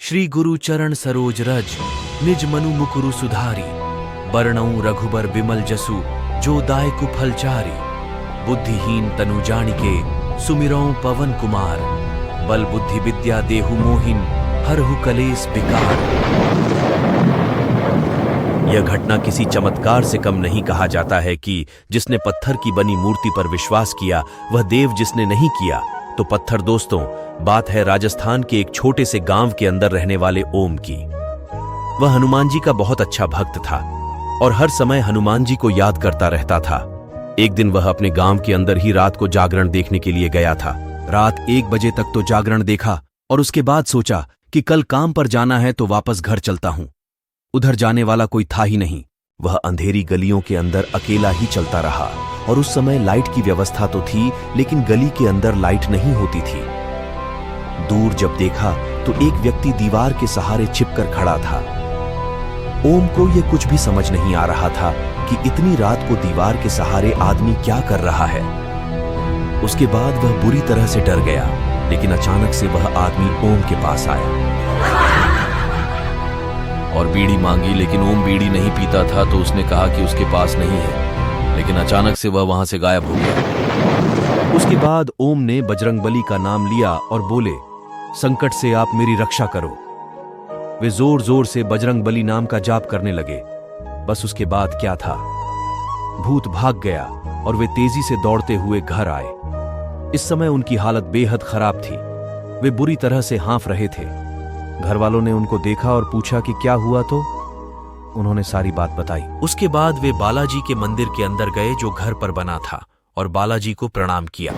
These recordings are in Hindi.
श्री गुरु चरण सरोज रज निज मनु मुकुरु सुधारी। बरनऊं रघुबर बिमल जसु जो दायकु फलचारी। बुद्धिहीन तनु जानिके सुमिरऊं पवन कुमार। बल बुद्धि विद्या देहु मोहिन हरहु कलेस विकार। यह घटना किसी चमत्कार से कम नहीं कहा जाता है कि जिसने पत्थर की बनी मूर्ति पर विश्वास किया वह देव जिसने नहीं किया तो पत्थर। दोस्तों, बात है राजस्थान के एक छोटे से गांव के अंदर रहने वाले ओम की। वह हनुमान जी का बहुत अच्छा भक्त था और हर समय हनुमान जी को याद करता रहता था। एक दिन वह अपने गांव के अंदर ही रात को जागरण देखने के लिए गया था। रात 1 बजे तक तो जागरण देखा और उसके बाद सोचा कि कल काम पर जाना है तो वापस घर चलता हूं। उधर जाने वाला कोई था ही नहीं। वह अंधेरी गलियों के अंदर अकेला ही चलता रहा और उस समय लाइट की व्यवस्था तो थी लेकिन गली के अंदर लाइट नहीं होती थी। दूर जब देखा तो एक व्यक्ति दीवार के सहारे छिपकर खड़ा था। ओम को यह कुछ भी समझ नहीं आ रहा था कि इतनी रात को दीवार के सहारे आदमी क्या कर रहा है। उसके बाद वह बुरी तरह से डर गया, लेकिन अचानक से वह आदमी ओम के पास आया और बीड़ी मांगी, लेकिन ओम बीड़ी नहीं पीता था तो उसने कहा कि उसके पास नहीं है, लेकिन अचानक से वह वहां से गायब हो गया। उसके बाद ओम ने बजरंगबली का नाम लिया और बोले, संकट से आप मेरी रक्षा करो। वे जोर जोर से बजरंगबली नाम का जाप करने लगे। बस उसके बाद क्या था, भूत भाग गया और वे तेजी से दौड़ते हुए घर आए। इस समय उनकी हालत बेहद खराब थी। वे बुरी तरह से हाँफ रहे थे। घर वालों ने उनको देखा और पूछा कि क्या हुआ, तो उन्होंने सारी बात बताई। उसके बाद वे बालाजी के मंदिर के अंदर गए जो घर पर बना था और बालाजी को प्रणाम किया।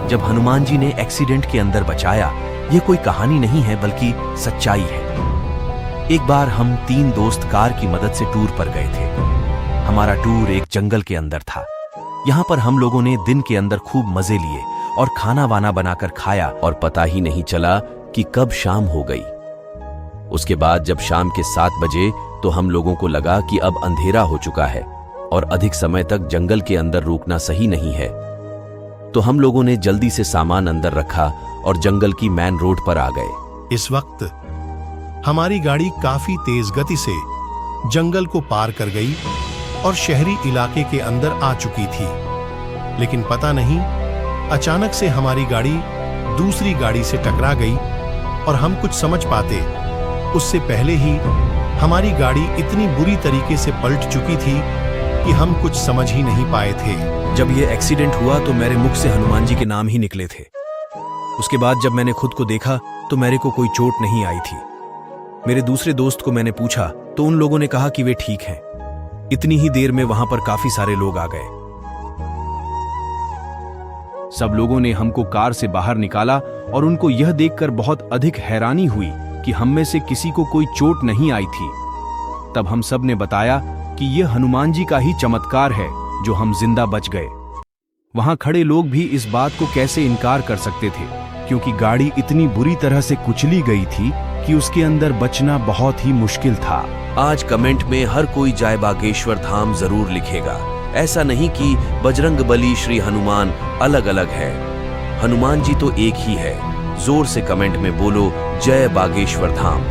जब हनुमान जी ने एक्सीडेंट के अंदर बचाया, यह कोई कहानी नहीं है बल्कि सच्चाई है। एक बार हम 3 दोस्त कार की मदद से टूर पर गए थे। हमारा टूर एक जंगल के अंदर था। यहां पर हम लोगों ने दिन के अंदर खूब मजे लिए और खाना वाना बनाकर खाया और पता ही नहीं चला कि कब शाम हो गई। उसके बाद जब शाम के 7 बजे तो हम लोगों को लगा कि अब अंधेरा हो चुका है और अधिक समय तक जंगल के अंदर रुकना सही नहीं है। तो हम लोगों ने जल्दी से सामान अंदर रखा और जंगल की मेन रोड पर आ गए। इस वक्त हमारी गाड़ी काफी तेज गति से जंगल को पार कर गई और शहरी इलाके के अंदर आ चुकी थी। लेकिन पता नहीं अचानक से हमारी गाड़ी दूसरी गाड़ी से टकरा गई और हम कुछ समझ पाते उससे पहले ही हमारी गाड़ी इतनी बुरी तरीके से पलट चुकी थी कि हम कुछ समझ ही नहीं पाए थे। जब यह एक्सीडेंट हुआ तो मेरे मुख से हनुमान जी के नाम ही निकले थे। उसके बाद जब मैंने खुद को देखा तो मेरे को कोई चोट नहीं आई थी। मेरे दूसरे दोस्त को मैंने पूछा तो उन लोगों ने कहा कि वे ठीक हैं। इतनी ही देर में वहां पर काफी सारे लोग आ गए। सब लोगों ने हमको कार से बाहर निकाला और उनको यह देखकर बहुत अधिक हैरानी हुई कि हम में से किसी को कोई चोट नहीं आई थी। तब हम सब ने बताया कि यह हनुमान जी का ही चमत्कार है जो हम जिंदा बच गए। वहां खड़े लोग भी इस बात को कैसे इनकार कर सकते थे, क्योंकि गाड़ी इतनी बुरी तरह से कुचली गई थी कि उसके अंदर बचना बहुत ही मुश्किल था। आज कमेंट में हर कोई जय बागेश्वर धाम जरूर लिखेगा। ऐसा नहीं कि बजरंगबली श्री हनुमान अलग अलग है। हनुमान जी तो एक ही है। जोर से कमेंट में बोलो जय बागेश्वर धाम।